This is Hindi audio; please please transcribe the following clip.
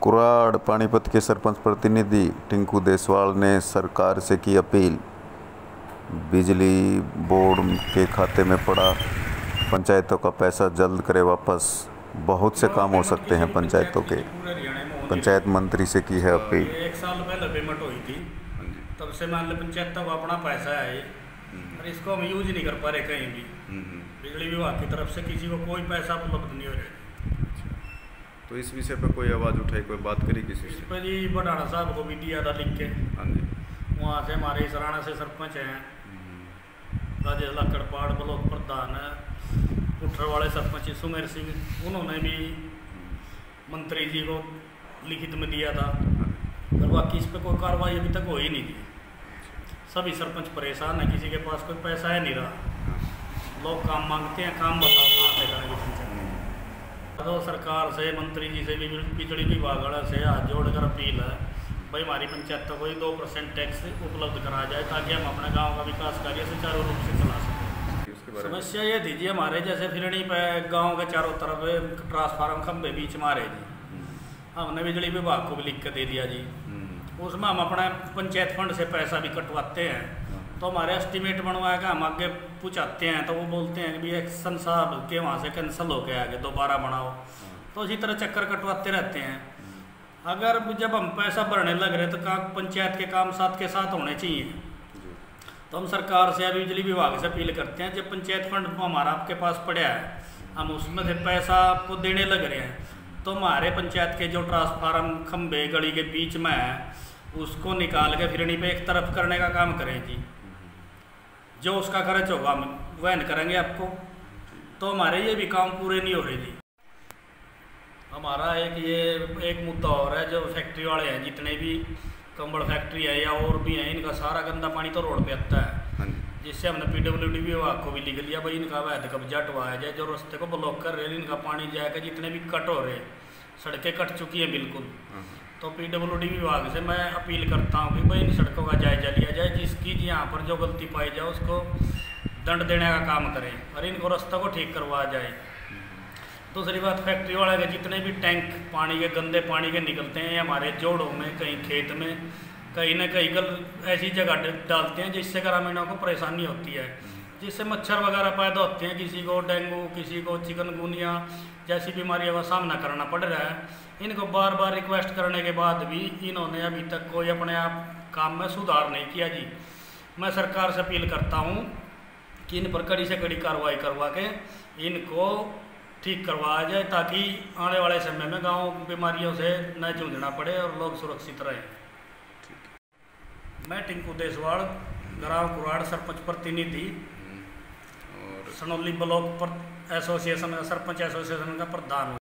कुराड़ पानीपत के सरपंच प्रतिनिधि टिंकू देसवाल ने सरकार से की अपील। बिजली बोर्ड के खाते में पड़ा पंचायतों का पैसा जल्द करे वापस। बहुत से काम हो सकते हैं पंचायतों के। पंचायत मंत्री से की है अपील। 1 साल पहले पेमेंट हुई थी, तब से मान लो पंचायतों का अपना पैसा है और इसको हम यूज नहीं कर पा रहे कहीं भी। बिजली विभाग की तरफ से किसी को कोई पैसा उपलब्ध नहीं हो रहा। तो इस विषय पे कोई आवाज़ उठाई, कोई बात करी किसी से? पर जी बढ़ाना साहब को भी दिया था लिख के। हाँ जी। वहाँ से हमारे सराना से सरपंच हैं, राजेश लाकड़पाड़ ब्लॉक प्रधान है, पुठर वाले सरपंच सुमेर सिंह, उन्होंने भी मंत्री जी को लिखित में दिया था। और बाकी इस पर कोई कार्रवाई अभी तक हो ही नहीं थी। सभी सरपंच परेशान है, किसी के पास कोई पैसा है नहीं रहा। लोग काम मांगते हैं, काम बताओ कहाँ से करेंगे पंचायत। तो सरकार से, मंत्री जी से भी, बिजली विभाग से हाथ जोड़कर अपील है भाई हमारी पंचायत को 2% टैक्स उपलब्ध कराया जाए ताकि हम अपने गांव का विकास कार्य सुचारू रूप से चला सकें। समस्या ये थी जी हमारे जैसे फिरणी पे गांव के चारों तरफ ट्रांसफार्मर खंभे बीच मारे जी, हमने बिजली विभाग को भी लिख के दे दिया जी। उसमें हम अपना पंचायत फंड से पैसा भी कटवाते हैं, तो हमारे एस्टीमेट बनवाया कि हम आगे पूछाते हैं तो वो बोलते हैं कि भी एक्शन साहब के वहाँ से कैंसिल हो गया, आगे दोबारा बनाओ। तो इसी तरह चक्कर कटवाते रहते हैं। अगर जब हम पैसा भरने लग रहे तो पंचायत के काम साथ के साथ होने चाहिए। तो हम सरकार से अभी बिजली विभाग से अपील करते हैं, जब पंचायत फंड हमारा आपके पास पड़ा है, हम उसमें से पैसा आपको देने लग रहे हैं, तो हमारे पंचायत के जो ट्रांसफार्मर खंभे गली के बीच में है उसको निकाल के फिरनी पे एक तरफ करने का काम करें जी। जो उसका खर्च होगा हम वहन करेंगे आपको। तो हमारे ये भी काम पूरे नहीं हो रहे जी। हमारा एक मुद्दा और है, जो फैक्ट्री वाले हैं, जितने भी कंबल फैक्ट्री है या और भी हैं, इनका सारा गंदा पानी तो रोड पे आता है, जिससे हमने PWD विभाग को भी लिख लिया भाई इनका अवैध कब्जा हटवाया जाए। जो रास्ते को ब्लॉक कर रहे हैं, इनका पानी जाएगा, जितने भी कट हो रहे, सड़कें कट चुकी हैं बिल्कुल। तो PWD विभाग से मैं अपील करता हूँ कि भाई इन सड़कों का जायजा लिया जाए, जिसकी यहाँ पर जो गलती पाई जाए उसको दंड देने का काम करें और इनको रास्ता को ठीक करवाया जाए। दूसरी बात, फैक्ट्री वाले के जितने भी टैंक पानी के, गंदे पानी के निकलते हैं हमारे जोड़ों में, कहीं खेत में, कहीं ना कहीं ऐसी जगह डालते हैं जिससे ग्रामीणों को परेशानी होती है, जिससे मच्छर वगैरह पैदा होते हैं, किसी को डेंगू, किसी को चिकनगुनिया जैसी बीमारियों का सामना करना पड़ रहा है। इनको बार बार रिक्वेस्ट करने के बाद भी इन्होंने अभी तक कोई अपने आप काम में सुधार नहीं किया जी। मैं सरकार से अपील करता हूँ कि इन पर कड़ी से कड़ी कार्रवाई करवा के इनको ठीक करवाया जाए, ताकि आने वाले समय में गाँव बीमारियों से न जूझना पड़े और लोग सुरक्षित रहें। मैं टिंकू देसवाल, ग्राम कुराड़ सरपंच प्रतिनिधि और सनौली ब्लॉक पर एसोसिएशन, सरपंच एसोसिएशन का प्रधान हूँ।